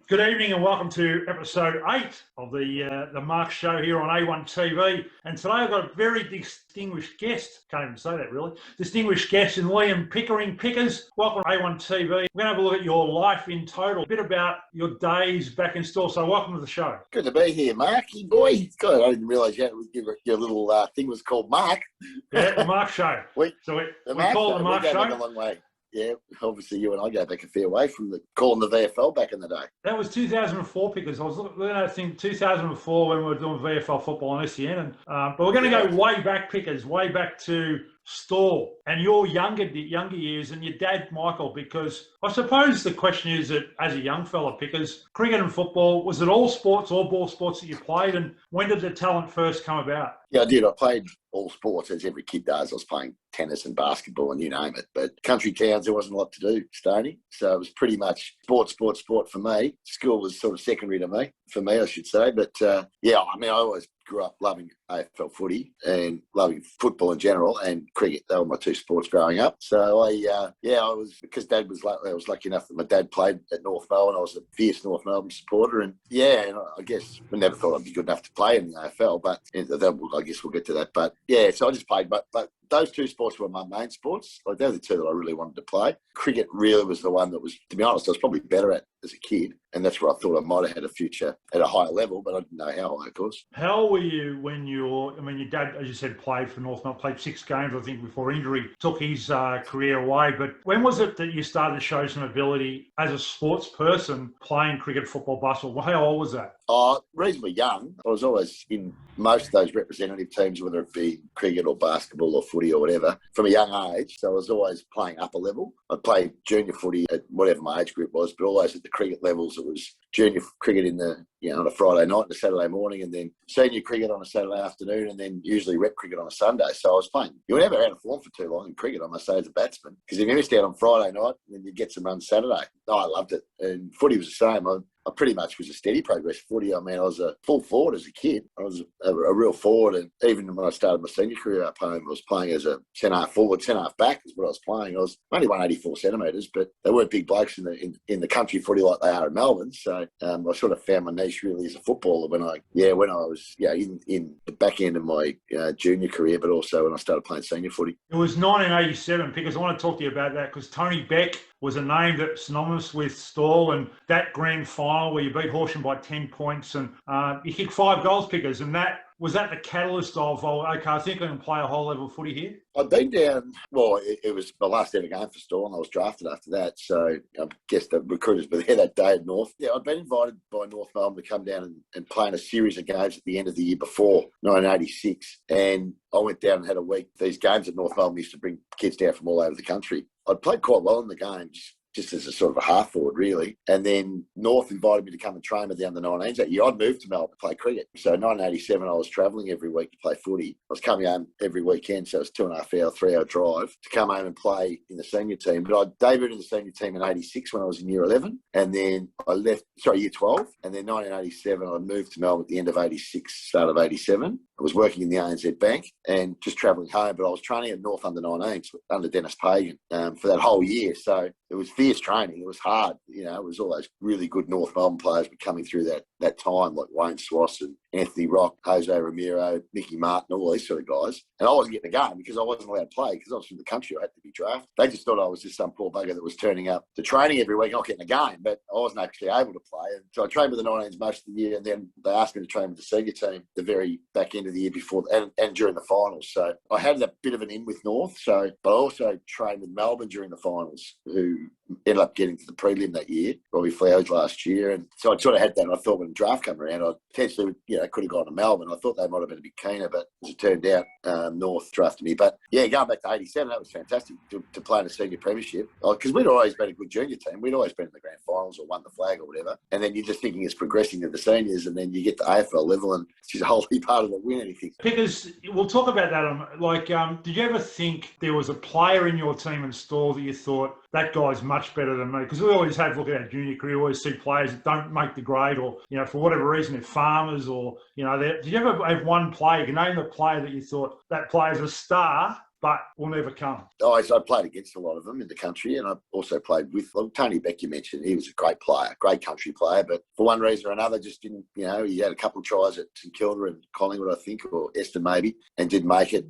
Good evening and welcome to episode 8 of the Mark Show here on A1TV. And today I've got a very distinguished guest. Can't even say that really. Distinguished guest in Liam Pickering. Pickers, welcome to A1TV. We're going to have a look at your life in total, a bit about your days back in store. So welcome to the show. Good to be here, Marky boy. God, I didn't realise your little thing was called Mark. Yeah, the Mark Show. we call it the Mark Show. A long way. Yeah, obviously you and I go back a fair way from calling the VFL back in the day. That was 2004, because I was looking at that thing 2004 when we were doing VFL football on SEN. And but we're going to go way back, Pickers, way back to Store and your younger years and your dad, Michael, because I suppose the question is that as a young fella, Pickers, cricket and football, was it all sports, all ball sports that you played? And when did the talent first come about? Yeah, I did. I played all sports, as every kid does. I was playing tennis and basketball and you name it. But country towns, there wasn't a lot to do, Stoney. So it was pretty much sport for me. School was sort of secondary to me, I should say. But yeah, I mean, I always grew up loving AFL footy and loving football in general and cricket. They were my two sports growing up. So I was, because I was lucky enough that my dad played at North Melbourne. I was a fierce North Melbourne supporter, and and I guess I never thought I'd be good enough to play in the AFL, but I guess we'll get to that. But yeah, so I just played, but those two sports were my main sports. Like, they're the two that I really wanted to play. Cricket really was the one that was, to be honest, I was probably better at as a kid. And that's where I thought I might have had a future at a higher level, but I didn't know how high, of course. How were you when your dad, as you said, played for North Melbourne, played 6 games, I think, before injury took his career away. But when was it that you started to show some ability as a sports person playing cricket, football, basketball? How old was that? Reasonably young. I was always in most of those representative teams, whether it be cricket or basketball or footy or whatever, from a young age. So I was always playing upper level. I played junior footy at whatever my age group was, but always at the cricket levels. It was junior cricket on a Friday night and a Saturday morning, and then senior cricket on a Saturday afternoon, and then usually rep cricket on a Sunday. So I was playing. You were never out of form for too long in cricket, I must say, as a batsman, because if you missed out on Friday night, then you'd get some runs Saturday. I loved it. And footy was the same. I pretty much was a steady progress footy. I mean, I was a full forward as a kid. I was a real forward. And even when I started my senior career up home, I was playing as a centre-half forward, centre-half back is what I was playing. I was only 184 centimetres, but they weren't big blokes in the country footy like they are in Melbourne. So I sort of found my niche really as a footballer when I was in the back end of my junior career, but also when I started playing senior footy. It was 1987, because I want to talk to you about that, because Tony Beck was a name that's synonymous with Stall, and that grand final where you beat Horsham by 10 points and you kicked 5 goals, Pickers, and was that the catalyst of, okay, I think I can play a whole level of footy here? I'd been down, it was my last ever game for Stall, and I was drafted after that, so I guess the recruiters were there that day at North. Yeah, I'd been invited by North Melbourne to come down and play in a series of games at the end of the year before, 1986, and I went down and had a week. These games at North Melbourne used to bring kids down from all over the country. I'd played quite well in the games, just as a sort of a half forward, really. And then North invited me to come and train with the under-19s that year. I'd moved to Melbourne to play cricket. So in 1987, I was travelling every week to play footy. I was coming home every weekend, so it was 2.5 hour, 3 hour drive to come home and play in the senior team. But I debuted in the senior team in 86 when I was in year 11. And then I left, year 12. And then 1987, I moved to Melbourne at the end of 86, start of 87. I was working in the ANZ Bank and just travelling home, but I was training at North under-19s under Dennis Pagan for that whole year. So it was fierce training. It was hard. It was all those really good North Melbourne players were coming through that time, like Wayne Swass and Anthony Rock, Jose Ramiro, Mickey Martin, all these sort of guys. And I wasn't getting a game because I wasn't allowed to play because I was from the country. I had to be drafted. They just thought I was just some poor bugger that was turning up to training every week, not getting a game, but I wasn't actually able to play. And so I trained with the 19s most of the year, and then they asked me to train with the senior team the very back end of the year before and during the finals. So I had a bit of an in with North. But I also trained with Melbourne during the finals, who ended up getting to the prelim that year, Robbie Flowers last year. And so I sort of had that. And I thought when the draft came around, I potentially, could have gone to Melbourne. I thought they might have been a bit keener, but as it turned out, North drafted me. But yeah, going back to 87, that was fantastic to play in a senior premiership, because we'd always been a good junior team. We'd always been in the grand finals or won the flag or whatever. And then you're just thinking it's progressing to the seniors, and then you get to AFL level, and it's just a whole heap harder to win anything. Because we'll talk about that. Did you ever think there was a player in your team in Stall that you thought, that guy's much better than me? Because we always have, look at our junior career, we always see players that don't make the grade, or, for whatever reason, they're farmers, or, did you ever have one player, you can name the player that you thought, that player's a star, but will never come. I played against a lot of them in the country, and I also played with Tony Beck. You mentioned he was a great player, great country player, but for one reason or another, just didn't. He had a couple of tries at St Kilda and Collingwood, I think, or Eston maybe, and didn't make it.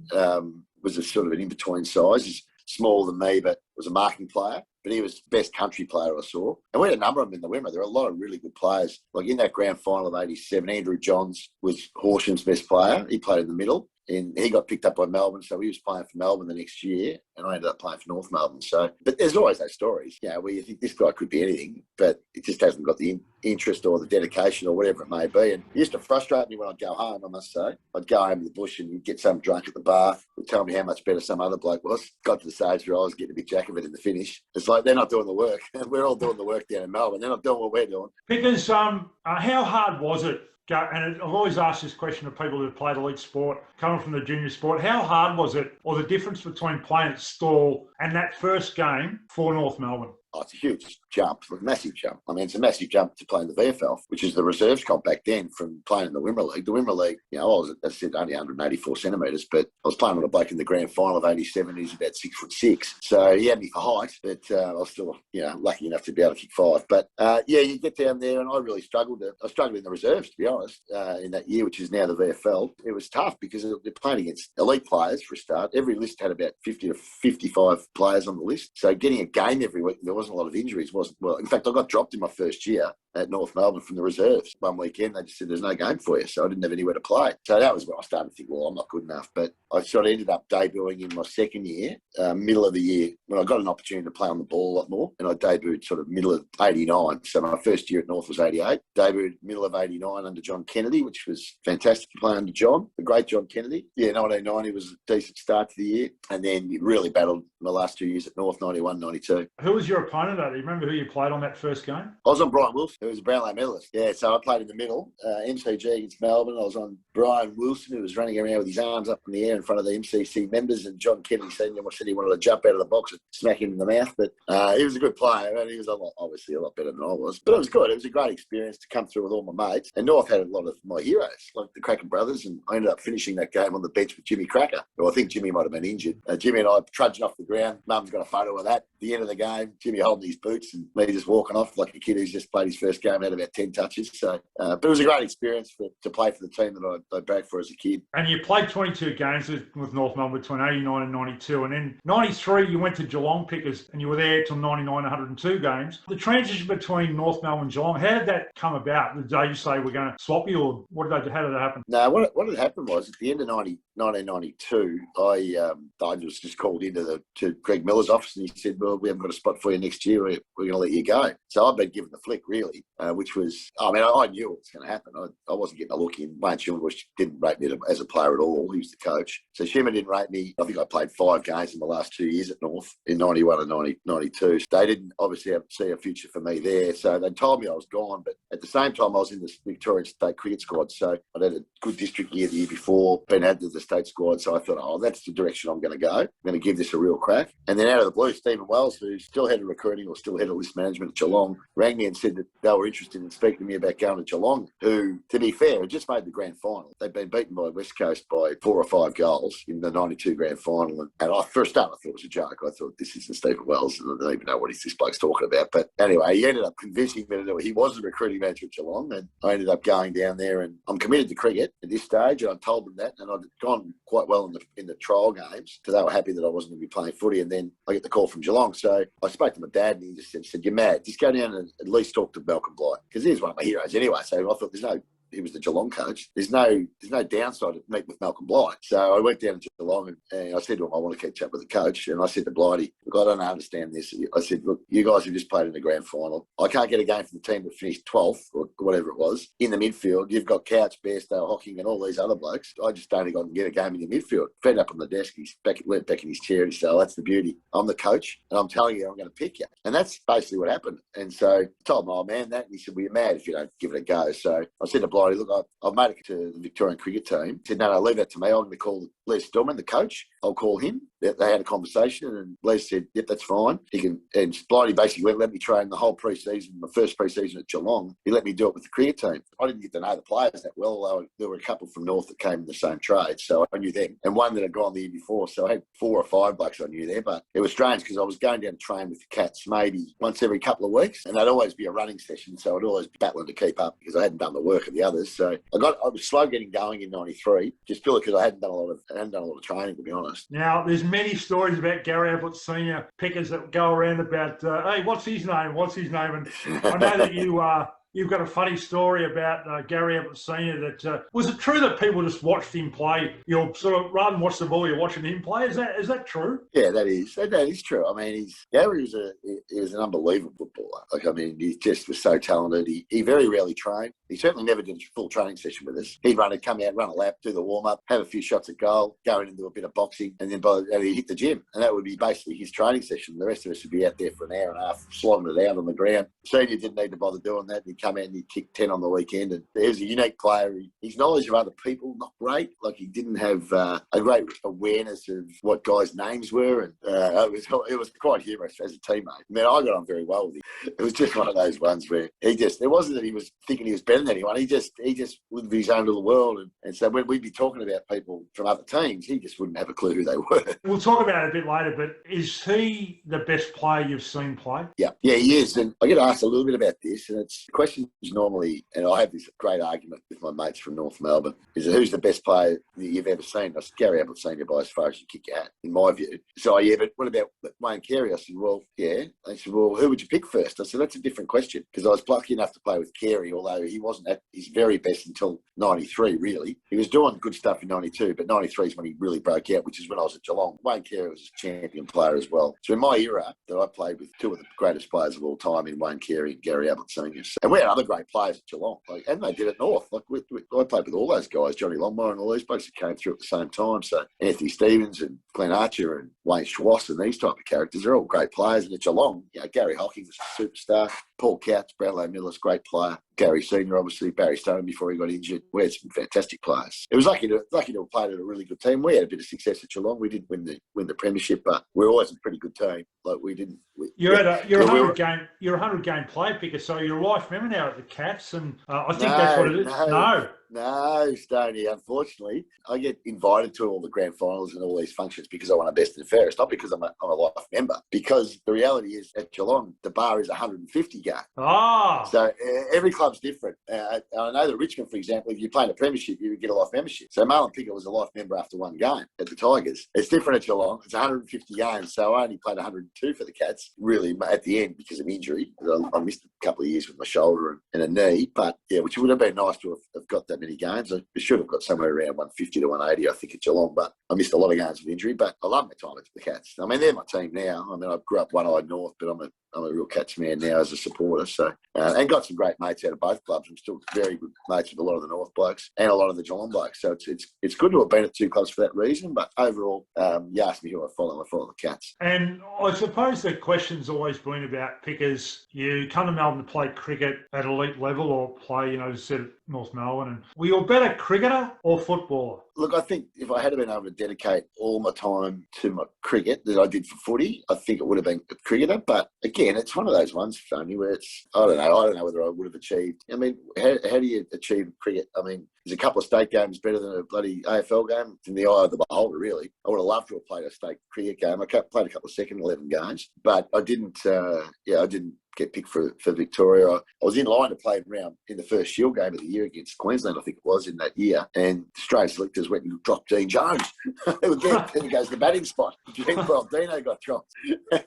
Was a sort of an in-between size. He's smaller than me, but was a marking player. But he was the best country player I saw. And we had a number of them in the Wimmera. There were a lot of really good players. Like in that grand final of 87, Andrew Johns was Horsham's best player. He played in the middle. And he got picked up by Melbourne, so he was playing for Melbourne the next year, and I ended up playing for North Melbourne. So, but there's always those stories, where you think this guy could be anything, but it just hasn't got the interest or the dedication or whatever it may be. And it used to frustrate me when I'd go home, I must say. I'd go home to the bush and you'd get some drunk at the bar, would tell me how much better some other bloke was. Got to the stage where I was getting a bit jack of it in the finish. It's like they're not doing the work. We're all doing the work down in Melbourne. They're not doing what we're doing. Because how hard was it? And I've always asked this question of people who've played elite sport, coming from the junior sport. How hard was it, or the difference between playing at Stawell and that first game for North Melbourne? Oh, it's a huge jump, a massive jump. I mean, it's a massive jump to play in the VFL, which is the reserves comp back then from playing in the Wimmera League. The Wimmera League, I was, as I said, only 184 centimetres, but I was playing with a bloke in the grand final of 87 who's about 6'6". So he had me for height, but I was still, lucky enough to be able to kick 5. But you get down there, and I really struggled. I struggled in the reserves, to be honest, in that year, which is now the VFL. It was tough because they're playing against elite players for a start. Every list had about 50 to 55 players on the list. So getting a game every week, there wasn't a lot of injuries. Well, in fact, I got dropped in my first year at North Melbourne from the reserves. One weekend, they just said there's no game for you, so I didn't have anywhere to play. So that was when I started to think, well, I'm not good enough. But I sort of ended up debuting in my second year, middle of the year, when I got an opportunity to play on the ball a lot more, and I debuted sort of middle of 89. So my first year at North was 88. Debuted middle of 89 under John Kennedy, which was fantastic to play under John, the great John Kennedy. 1990 was a decent start to the year, and then really battled my last 2 years at North, 91, 92. Who was your opponent? Do you remember who you played on that first game? I was on Brian Wilson, who was a Brownlow medalist. Yeah, so I played in the middle, MCG against Melbourne. I was on Brian Wilson, who was running around with his arms up in the air in front of the MCC members, and John Kennedy Senior said he wanted to jump out of the box and smack him in the mouth. But he was a good player, and he was obviously a lot better than I was. But it was good. It was a great experience to come through with all my mates. And North had a lot of my heroes, like the Cracker brothers, and I ended up finishing that game on the bench with Jimmy Cracker, who I think Jimmy might have been injured. Jimmy and I trudging off the ground. Mum's got a photo of that. At the end of the game, Jimmy holding his boots and me just walking off like a kid who's just played his first game, had about 10 touches. So, but it was a great experience to play for the team that I backed for as a kid. And you played 22 games with North Melbourne between 89 and 92. And then 93, you went to Geelong Pickers and you were there till 99, 102 games. The transition between North Melbourne and Geelong, how did that come about? Did they say we're going to swap you, or how did that happen? No, what had happened was at the end of 1992, I was just called into to Greg Miller's office, and he said, well, we haven't got a spot for you next year. We're going to let you go. So I've been given the flick, really, which was, I knew it was going to happen. I wasn't getting a look in. Wayne Schimmelbusch didn't rate me as a player at all. He was the coach. So Schimmer didn't rate me. I think I played 5 games in the last 2 years at North in 91 and 92. They didn't obviously see a future for me there. So they told me I was gone. But at the same time, I was in the Victorian State Cricket squad. So I'd had a good district year the year before, been added to the state squad. So I thought, that's the direction I'm going to go. I'm going to give this a real crack. And then out of the blue, Stephen Wells, who's still head of recruiting or still head of list management at Geelong, rang me and said that they were interested in speaking to me about going to Geelong, who, to be fair, had just made the grand final. They'd been beaten by West Coast by 4 or 5 goals in the 92 grand final. And for a start, I thought it was a joke. I thought, this isn't Stephen Wells. And I don't even know what this bloke's talking about. But anyway, he ended up convincing me that he was the recruiting manager at Geelong. And I ended up going down there, and I'm committed to cricket at this stage. And I told them that, and I'd gone quite well in the trial games, because they were happy that I wasn't going to be playing footy. And then I get the call from Geelong. So I spoke to my dad, and he just said, you're mad. Just go down and at least talk to Malcolm Blight, because he's one of my heroes anyway. So I thought, he was the Geelong coach. There's no downside to meet with Malcolm Blight. So I went down to Geelong, and I said to him, I want to catch up with the coach. And I said to Blighty, look, I don't understand this. I said, look, you guys have just played in the grand final. I can't get a game for the team that finished 12th or whatever it was in the midfield. You've got Couch, Bairstow, Hocking, and all these other blokes. I just only got to get a game in the midfield. Fed up on the desk. He's went back in his chair. He said, that's the beauty. I'm the coach, and I'm telling you, I'm going to pick you. And that's basically what happened. And so I told my old man that, and he said, well, you're mad if you don't give it a go. So I said to Blighty, look, I've made it to the Victorian cricket team. He said, no, leave that to me. I'm going to call Les Stillman, the coach. I'll call him. They had a conversation, and Les said, yep, that's fine. He can. And Blighty basically let me train the whole pre-season, my first pre-season at Geelong. He let me do it with the cricket team. I didn't get to know the players that well, though. There were a couple from North that came in the same trade, so I knew them. And one that had gone the year before, so I had 4 or 5 blokes I knew there. But it was strange because I was going down to train with the Cats maybe once every couple of weeks, and there'd always be a running session, so I'd always be battling to keep up because I hadn't done the work of the others. So I was slow getting going in '93, just purely because I hadn't done a lot of training, to be honest. Now, there's many stories about Gary Ablett Senior pickers that go around about, hey, what's his name? What's his name? And I know that you've got a funny story about Gary Ablett Senior. That was it true that people just watched him play? You're sort of rather than watch the ball, you're watching him play. Is that true? Yeah, that is true. I mean, Gary was an unbelievable footballer. Like, I mean, he just was so talented. He very rarely trained. He certainly never did a full training session with us. He'd come out, run a lap, do the warm up, have a few shots at goal, go in and do a bit of boxing, and then he'd hit the gym. And that would be basically his training session. The rest of us would be out there for an hour and a half, slogging it out on the ground. Senior didn't need to bother doing that. He'd come out and he'd kick 10 on the weekend. And he was a unique player. His knowledge of other people, not great. Like, he didn't have a great awareness of what guys' names were. And it was quite humorous as a teammate. I mean, I got on very well with him. It was just one of those ones where it wasn't that he was thinking he was better than anyone. He just lived his own little world. And so when we'd be talking about people from other teams, he just wouldn't have a clue who they were. We'll talk about it a bit later, but is he the best player you've seen play? Yeah, he is. And I get asked a little bit about this, and it's questions normally, and I have this great argument with my mates from North Melbourne, is who's the best player that you've ever seen? I said, Gary Ablett Senior by as far as you kick your hat, in my view. So, yeah, but what about Wayne Carey? I said, well, yeah. They said, well, who would you pick first? I said, that's a different question, because I was lucky enough to play with Carey, although he wasn't at his very best until 93, really. He was doing good stuff in 92, but 93 is when he really broke out, which is when I was at Geelong. Wayne Carey was a champion player as well. So in my era, that I played with 2 of the greatest players of all time in Wayne Carey and Gary Ablett Senior. And we had other great players at Geelong, and they did at North. I played with all those guys, Johnny Longmire and all these blokes that came through at the same time. So Anthony Stevens and Glenn Archer and Wayne Schwass and these type of characters, they're all great players. And at Geelong, Gary Hocking was a superstar. Paul Couch, Brownlow Miller's great player. Gary Senior, obviously, Barry Stone before he got injured. We had some fantastic players. It was lucky to have played at a really good team. We had a bit of success at Geelong. We didn't win the premiership, but we were always a pretty good team. Like, we didn't. You're a 100 game play picker, so you're a life member now at the Cats, and I think that's what it is. No, Stoney, unfortunately. I get invited to all the grand finals and all these functions because I want a best and fairest, not because I'm a life member. Because the reality is, at Geelong, the bar is 150 game. So every club's different. I know that Richmond, for example, if you play in a premiership, you would get a life membership. So Marlon Pickett was a life member after one game at the Tigers. It's different at Geelong. It's 150 games, so I only played 102 for the Cats, really, at the end because of injury. I missed a couple of years with my shoulder and a knee, but yeah, which would have been nice to have got that many games. I should have got somewhere around 150 to 180, I think, at Geelong, but I missed a lot of games with injury. But I love my time at the Cats. I mean, they're my team now. I mean, I grew up one-eyed North, but I'm a real Cats man now as a supporter. So, and got some great mates out of both clubs. I'm still very good mates with a lot of the North blokes and a lot of the Geelong blokes. So it's good to have been at 2 clubs for that reason. But overall, you asked me who I follow the Cats. And I suppose the question's always been about pickers. You come to Melbourne to play cricket at elite level or play, as I said, at North Melbourne. And were you a better cricketer or footballer? Look, I think if I had been able to dedicate all my time to my cricket that I did for footy, I think it would have been a cricketer. But again, it's one of those ones, Tony, where I don't know whether I would have achieved. I mean, how do you achieve cricket? I mean, there's a couple of state games better than a bloody AFL game. It's in the eye of the beholder, really. I would have loved to have played a state cricket game. I played a couple of second 11 games, but I didn't. I didn't get picked for Victoria. I was in line to play round in the first Shield game of the year against Queensland, I think it was, in that year. And Australian selectors went and dropped Dean Jones. Then he goes to the batting spot. Dino got dropped.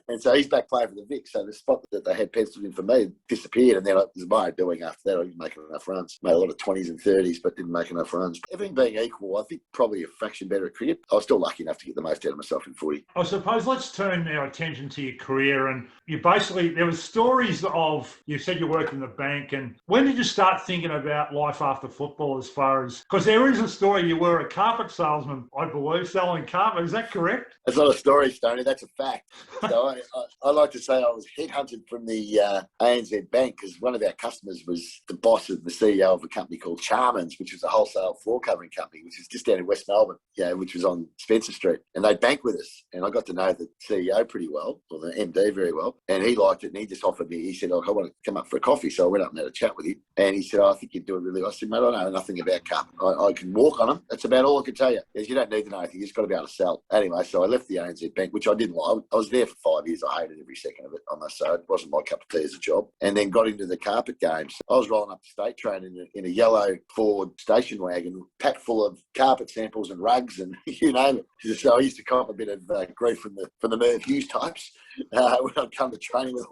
And so he's back playing for the Vic. So the spot that they had penciled in for me disappeared. And then it was my doing after that. I didn't make enough runs. Made a lot of 20s and 30s, but didn't make enough runs. Everything being equal, I think probably a fraction better at cricket. I was still lucky enough to get the most out of myself in footy. I suppose let's turn our attention to your career. And you basically, there was stories stories of, you said you worked in the bank, and when did you start thinking about life after football as far as, because there is a story, you were a carpet salesman, I believe, selling carpet. Is that correct? That's not a story, Stoney. That's a fact. So I like to say I was headhunted from the ANZ Bank because one of our customers was the boss of the CEO of a company called Charmans, which was a wholesale floor covering company, which is just down in West Melbourne, which was on Spencer Street. And they bank with us. And I got to know the CEO pretty well, or the MD very well. And he liked it. And he just offered me, he said, I want to come up for a coffee. So I went up and had a chat with him. And he said, I think you'd do it really well. I said, mate, I know nothing about carpet. I can walk on them. That's about all I can tell you. Because you don't need to know anything. You just got to be able to sell. Anyway, so I left the ANZ Bank, which I didn't like. I was there for 5 years. I hated every second of it, I must say. It wasn't my cup of tea as a job. And then got into the carpet games. I was rolling up the state train in a yellow Ford station wagon packed full of carpet samples and rugs and you name it. So I used to cop a bit of grief from the Merv Hughes types when I'd come to training with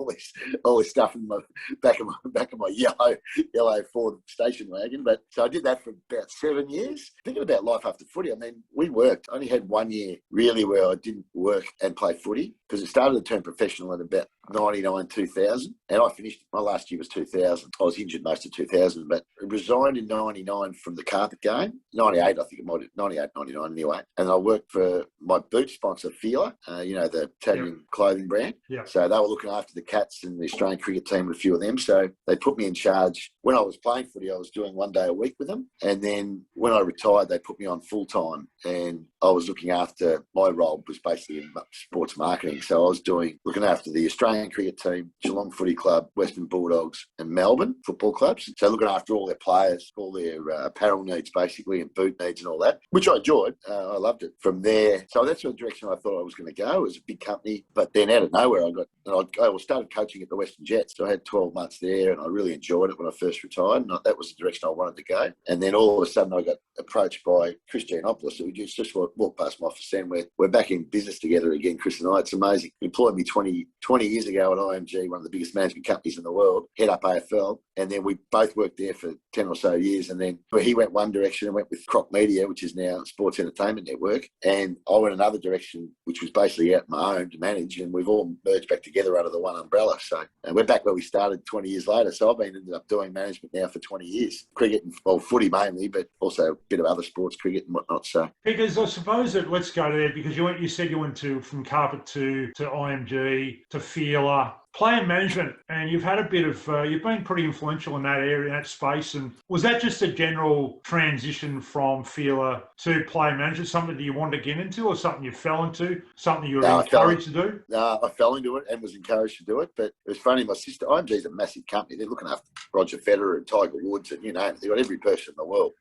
all this stuff in my back of my yellow Ford station wagon. But so I did that for about 7 years. Thinking about life after footy, I mean, we worked. I only had 1 year really where I didn't work and play footy because it started to turn professional at about 99, 2000. And I finished, my last year was 2000. I was injured most of 2000, but resigned in 99 from the carpet game. 98, I think it might have, 98, 99 anyway. And I worked for my boot sponsor, Fila, the Italian clothing brand. Yeah. So they were looking after the Cats and the Australian cricket team and a few of them. So they put me in charge. When I was playing footy, I was doing 1 day a week with them. And then when I retired, they put me on full time. And I was looking after, my role was basically in sports marketing. So I was looking after the Australian cricket team, Geelong Footy Club, Western Bulldogs and Melbourne Football Clubs. So looking after all their players, all their apparel needs basically and boot needs and all that, which I enjoyed. I loved it. From there, so that's the direction I thought I was going to go. It was a big company, but then out of nowhere I started coaching at the Western Jets. So I had 12 months there and I really enjoyed it when I first retired. And that was the direction I wanted to go. And then all of a sudden I got approached by Chris Giannopoulos, who just walked past my office saying we're back in business together again, Chris and I. It's amazing. He employed me 20 years ago at IMG, one of the biggest management companies in the world, head up AFL. And then we both worked there for 10 or so years. And then he went one direction and went with Croc Media, which is now Sports Entertainment Network. And I went another direction, which was basically out my own to manage. And we've all merged back together under the one umbrella. So we're back where we started 20 years later. So I've ended up doing management now for 20 years. Cricket and footy mainly, but also a bit of other sports, cricket and whatnot. So because I suppose that, let's go to there, because you said you went from carpet to IMG to Fila. Player management, and you've had a bit of, you've been pretty influential in that area, in that space. And was that just a general transition from Fila to player management, something that you wanted to get into or something you fell into, something you were encouraged to do? No, I fell into it and was encouraged to do it. But it was funny, my sister, IMG is a massive company. They're looking after Roger Federer and Tiger Woods and you name it. They've got every person in the world.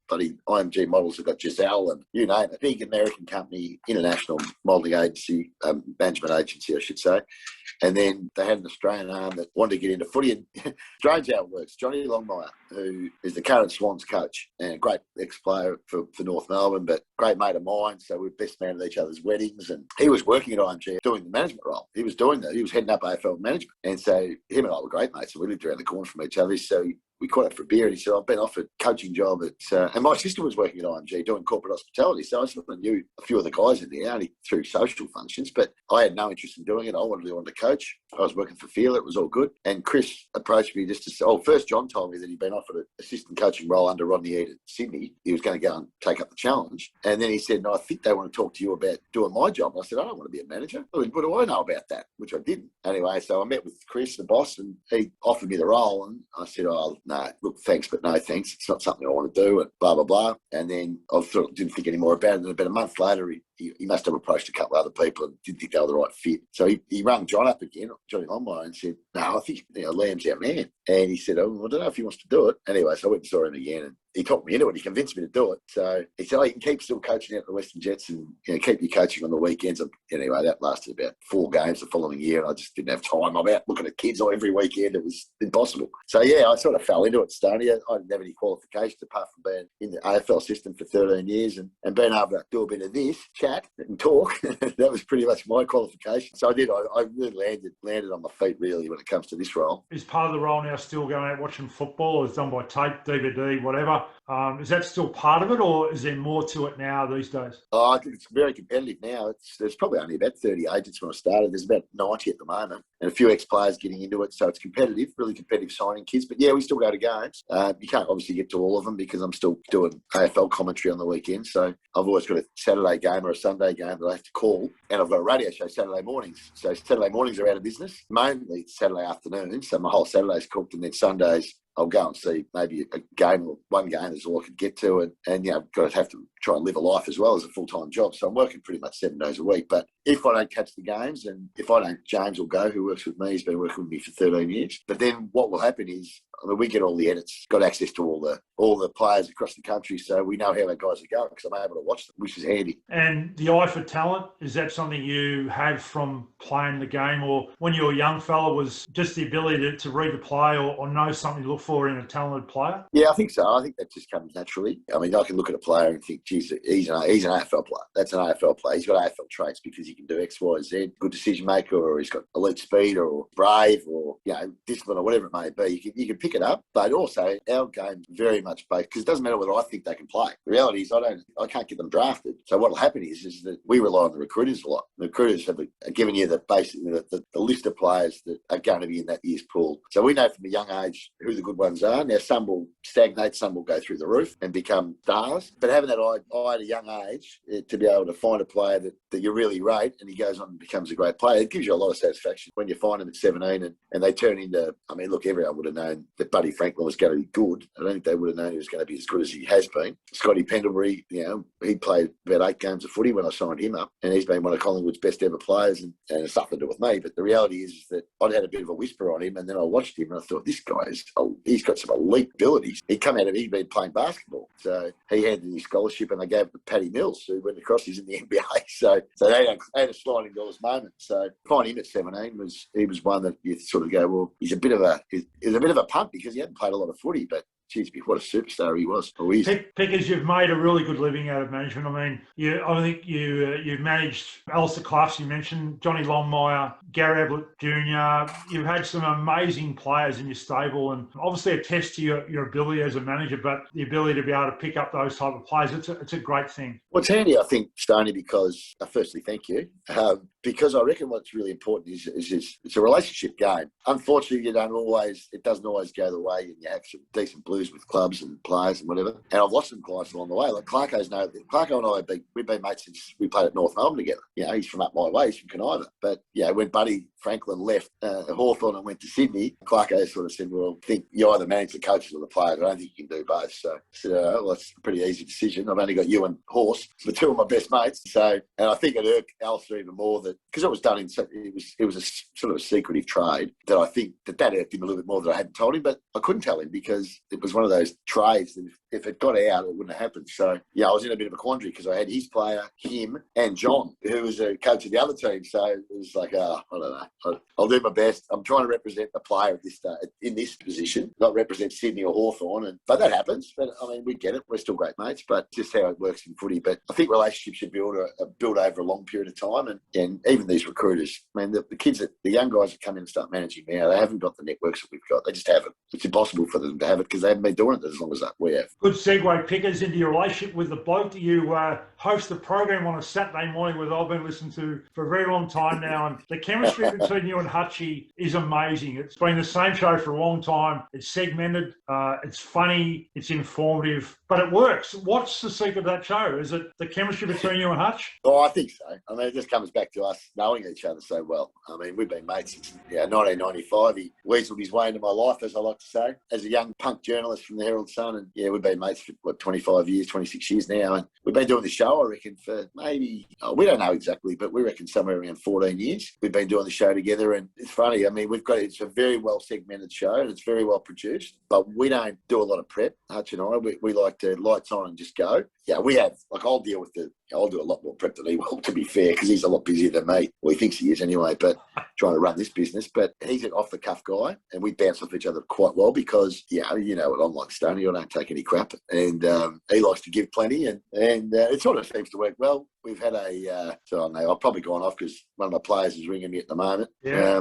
Bloody IMG models have got Giselle and you name it. Big American company, international modelling agency, management agency, I should say. And then they had an Australian arm that wanted to get into footy. And strange how it works. Johnny Longmire, who is the current Swans coach and a great ex-player for North Melbourne, but great mate of mine. So we're best man at each other's weddings. And he was working at IMG doing the management role. He was doing that. He was heading up AFL management. And so him and I were great mates. So we lived around the corner from each other. So we caught up for a beer and he said, I've been offered a coaching job at, and my sister was working at IMG doing corporate hospitality. So I sort of knew a few of the guys in there, only through social functions, but I had no interest in doing it. I wanted to coach. I was working for Fila. It was all good. And Chris approached me just to say, first John told me that he'd been offered an assistant coaching role under Rodney Eade at Sydney. He was going to go and take up the challenge. And then he said, no, I think they want to talk to you about doing my job. And I said, I don't want to be a manager. What do I know about that? Which I didn't. Anyway, so I met with Chris, the boss, and he offered me the role. And I said, oh, no, look, thanks, but no thanks. It's not something I want to do, and blah, blah, blah. And then I didn't think any more about it. And about a month later, he must have approached a couple of other people and didn't think they were the right fit. So he rang John up again, Johnny Longmire, and said, no, I think Liam's our man. And he said, oh, I don't know if he wants to do it. Anyway, so I went and saw him again, and he talked me into it. He convinced me to do it. So he said, you can keep still coaching out the Western Jets and keep you coaching on the weekends. And anyway, that lasted about 4 games the following year, and I just didn't have time. I'm out looking at kids every weekend. It was impossible. So, I sort of fell into it, Stoney. I didn't have any qualifications apart from being in the AFL system for 13 years and being able to do a bit of this, chat chat and talk. That was pretty much my qualification. So I did. I really landed on my feet, really, when it comes to this role. Is part of the role now still going out watching football? It's done by tape, DVD, whatever. Is that still part of it, or is there more to it now these days? Oh, I think it's very competitive now. There's probably only about 30 agents when I started. There's about 90 at the moment, and a few ex-players getting into it. So it's competitive, really competitive signing kids. But yeah, we still go to games. You can't obviously get to all of them because I'm still doing AFL commentary on the weekend. So I've always got a Saturday game or a Sunday game that I have to call, and I've got a radio show Saturday mornings. So Saturday mornings are out of business. Mainly it's Saturday afternoons. So my whole Saturday's cooked, and then Sundays I'll go and see maybe a game or one game is all I could get to, and you know, got to have to try and live a life as well as a full-time job. So I'm working pretty much 7 days a week. But if I don't catch the games, and if I don't, James will go, who works with me, he's been working with me for 13 years. But then what will happen is, I mean, we get all the edits, got access to all the players across the country, so we know how our guys are going because I'm able to watch them, which is handy. And the eye for talent, is that something you have from playing the game, or when you were a young fella was just the ability to read the play or know something to look for in a talented player? Yeah, I think so. I think that just comes naturally. I mean, I can look at a player and think, geez, he's an AFL player. That's an AFL player. He's got AFL traits because he can do X, Y, Z, good decision maker, or he's got elite speed, or brave, or discipline, or whatever it may be. You can pick it up, but also our game's very much based, because it doesn't matter whether I think they can play. The reality is I can't get them drafted. So what will happen is that we rely on the recruiters a lot. The recruiters have given you the list of players that are going to be in that year's pool. So we know from a young age who the good ones are. Now some will stagnate, some will go through the roof and become stars. But having that eye at a young age to be able to find a player that you really rate and he goes on and becomes a great player, it gives you a lot of satisfaction when you find them at 17 and they turn into, I mean, look, everyone would have known that Buddy Franklin was going to be good. I don't think they would have known he was going to be as good as he has been. Scotty Pendlebury, he played about 8 games of footy when I signed him up, and he's been one of Collingwood's best ever players, and it's nothing to do with me. But the reality is that I'd had a bit of a whisper on him, and then I watched him and I thought, this guy he's got some elite abilities. He'd been playing basketball, so he had his scholarship, and they gave it to Paddy Mills, who went across. He's in the NBA, so they had a sliding doors moment. So finding him at 17 was one that you sort of go, well, he's a bit of a punt because he hadn't played a lot of footy, but geez, what a superstar he was. Pickers, you've made a really good living out of management. I mean, I think you've managed Alistair Cloughs, you mentioned, Johnny Longmire, Gary Ablett Jr. You've had some amazing players in your stable, and obviously a test to your ability as a manager, but the ability to be able to pick up those type of players, it's a great thing. Well, it's handy, I think, Stoney, because firstly, thank you. Because I reckon what's really important is it's a relationship game. Unfortunately, it doesn't always go the way, and you have some decent blues with clubs and players and whatever. And I've lost some clients along the way. Like Clarko and I, we've been mates since we played at North Melbourne together. He's from up my way, he's from Canova. But when Buddy Franklin left Hawthorn and went to Sydney, Clarko sort of said, well, I think you either manage the coaches or the players. I don't think you can do both. So I said, well, that's a pretty easy decision. I've only got you and Horse, the two of my best mates. So, and I think it irked Alistair even more because it was done it was a sort of a secretive trade that I think that irked him a little bit more that I hadn't told him, but I couldn't tell him because it was one of those trades that if it got out, it wouldn't have happened. So, I was in a bit of a quandary because I had his player, him, and John, who was a coach of the other team. So it was like, I don't know. I'll do my best. I'm trying to represent the player at this in this position, not represent Sydney or Hawthorn. But that happens. But, I mean, we get it. We're still great mates, but just how it works in footy. But I think relationships should build over a long period of time. And even these recruiters, I mean, the kids, the young guys that come in and start managing now, they haven't got the networks that we've got. They just haven't. It's impossible for them to have it because they haven't been doing it as long as we have. Good segue, Pickers, into your relationship with the bloke that you host the program on a Saturday morning with. I've been listening to for a very long time now, and the chemistry between you and Hutchie is amazing. It's been the same show for a long time. It's segmented, it's funny, it's informative, but it works. What's the secret of that show? Is it the chemistry between you and Hutch? Oh, I think so. I mean, it just comes back to us knowing each other so well. I mean, we've been mates since 1995. He weaseled his way into my life, as I like to say, as a young punk journalist from the Herald Sun. And we've been mates for 25 years, 26 years now. And we've been doing the show, I reckon, for maybe, we don't know exactly, but we reckon somewhere around 14 years. We've been doing the show together. And it's funny. I mean, it's a very well segmented show and it's very well produced, but we don't do a lot of prep, Hutch and I. We like to lights on and just go. Yeah, we have, I'll deal with the I'll do a lot more prep than he will, to be fair, because he's a lot busier than me. Well, he thinks he is anyway, but trying to run this business. But he's an off-the-cuff guy, and we bounce off each other quite well because, yeah, you know what I'm like, Stoney. I don't take any crap. And he likes to give plenty, and it sort of seems to work well. We've had I've probably gone off because one of my players is ringing me at the moment,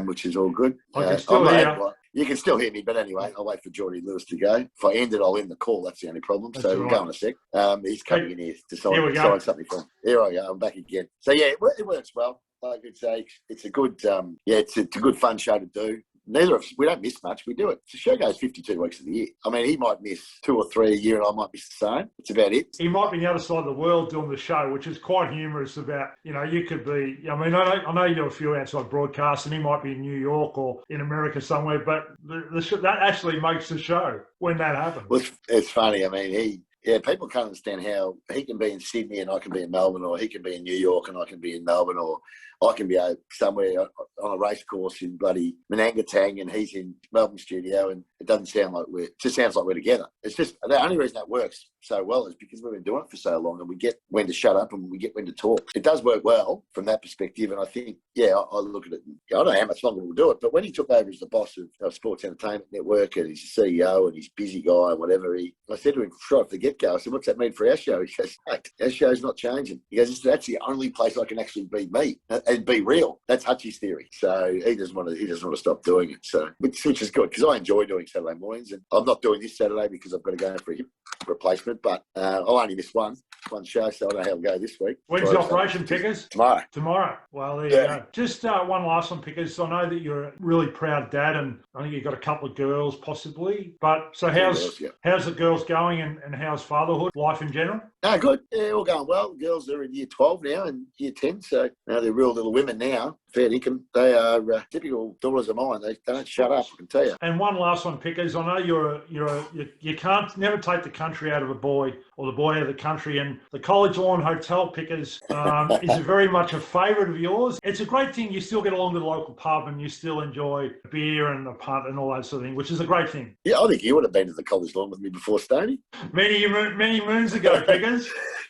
which is all good. I can still hear. You can still hear me, but anyway, I'll wait for Geordie Lewis to go. If I end it, I'll end the call. That's the only problem. That's so we'll go in a sec. He's coming in here to sign something for him. Here I go. I'm back again. So, yeah, it works well. Like I say, it's a good, it's a good fun show to do. Neither of us, we don't miss much. We do it. The show goes 52 weeks of the year. I mean, he might miss 2 or 3 a year and I might miss the same. It's about it. He might be on the other side of the world doing the show, which is quite humorous about, you know, you could be, I mean, I know you do a few outside broadcasts and he might be in New York or in America somewhere, but that actually makes the show when that happens. Well, it's funny. I mean, people can't understand how he can be in Sydney and I can be in Melbourne, or he can be in New York and I can be in Melbourne, or I can be somewhere on a race course in bloody Manangatang and he's in Melbourne studio, and it doesn't sound like it just sounds like we're together. It's just the only reason that works so well is because we've been doing it for so long and we get when to shut up and we get when to talk. It does work well from that perspective, and I think, I look at it, and I don't know how much longer we'll do it, but when he took over as the boss of Sports Entertainment Network and he's the CEO and he's a busy guy and whatever, I said to him right off the get-go, I said, what's that mean for our show? He goes, mate, our show's not changing. He goes, that's the only place I can actually be me and be real. That's Hutchie's theory. So he doesn't want to stop doing it. So which is good because I enjoy doing Saturday mornings, and I'm not doing this Saturday because I've got to go for a hip replacement, but I'll only miss one show, so I don't know how it'll go this week. When's the operation, Pickers? Tomorrow. Well, there you go. Just one last one, Pickers. I know that you're a really proud dad, and I think you've got a couple of girls possibly. But so how's the girls going, and how's fatherhood, life in general? No, good. Yeah, all going well. The girls are in year 12 now and year 10, so now they're real little women now. Fair income. They are typical daughters of mine. They don't shut up, I can tell you. And one last one, Pickers. I know you can't never take the country out of a boy or the boy out of the country, and the College Lawn Hotel, Pickers, is very much a favourite of yours. It's a great thing. You still get along to the local pub and you still enjoy beer and the punt and all that sort of thing, which is a great thing. Yeah, I think you would have been to the College Lawn with me before, Stoney. Many moons ago, Pickers.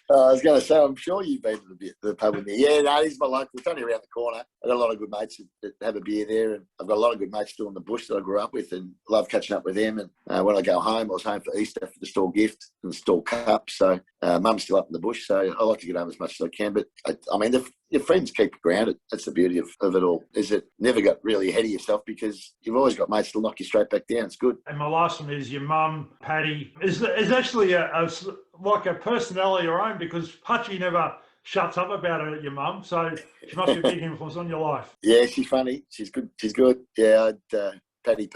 I was going to say, I'm sure you've been to the pub with me. Yeah, no, he's my local. It's only around the corner. I've got a lot of good mates that have a beer there, and I've got a lot of good mates still in the bush that I grew up with and love catching up with them. And when I go home, I was home for Easter for the store gift and the store cup. So mum's still up in the bush, so I like to get home as much as I can. But, I mean, your friends keep you grounded. That's the beauty of it all, is it never got really ahead of yourself because you've always got mates to knock you straight back down. It's good. And my last one is your mum, Patty, is actually like a personality of her own, because Hutchie never shuts up about her, your mum, so she must be a big influence on your life. Yeah, she's funny. She's good. Yeah, Patty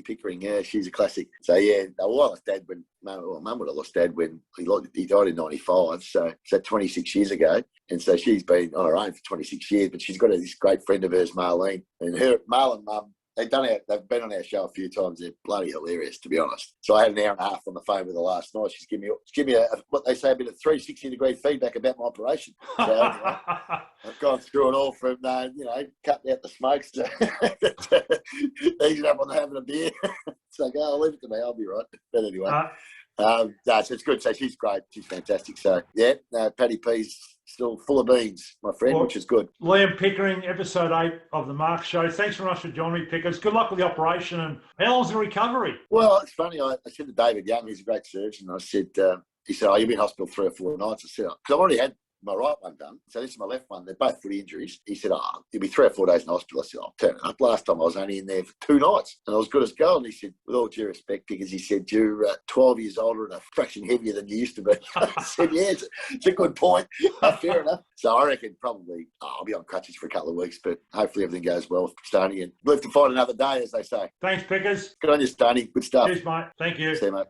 Pickering, yeah, she's a classic. So, yeah, I lost Dad when, Mum would have lost Dad when he died in 95, so 26 years ago. And so she's been on her own for 26 years, but she's got this great friend of hers, Marlene, and Marlene, Mum, they've been on our show a few times. They're bloody hilarious, to be honest. So I had an hour and a half on the phone with her last night. She's giving me what they say, a bit of 360-degree feedback about my operation. So I've gone through it all from, cutting out the smokes to easing up on having a beer. So I'll leave it to me. I'll be right. But anyway. So it's good. So she's great. She's fantastic. So, yeah, Patty P's still full of beans, my friend, which is good. Liam Pickering, episode 8 of The Mark Show. Thanks very much for joining me, Pickers. Good luck with the operation. And how long's the recovery? Well, it's funny. I said to David Young, he's a great surgeon. I said, he said, you'll be in hospital 3 or 4 nights. I said, because I've already had my right one done. So this is my left one. They're both foot injuries. He said, you'll be 3 or 4 days in hospital. I said, I'll turn it up. Last time I was only in there for 2 nights and I was good as gold. And he said, with all due respect, because he said, you're 12 years older and a fraction heavier than you used to be. I said, yeah, it's a good point. Fair enough. So I reckon probably I'll be on crutches for a couple of weeks, but hopefully everything goes well with Stoney and live to fight another day, as they say. Thanks, Pickers. Good on you, Stoney. Good stuff. Cheers, mate. Thank you. See you, mate.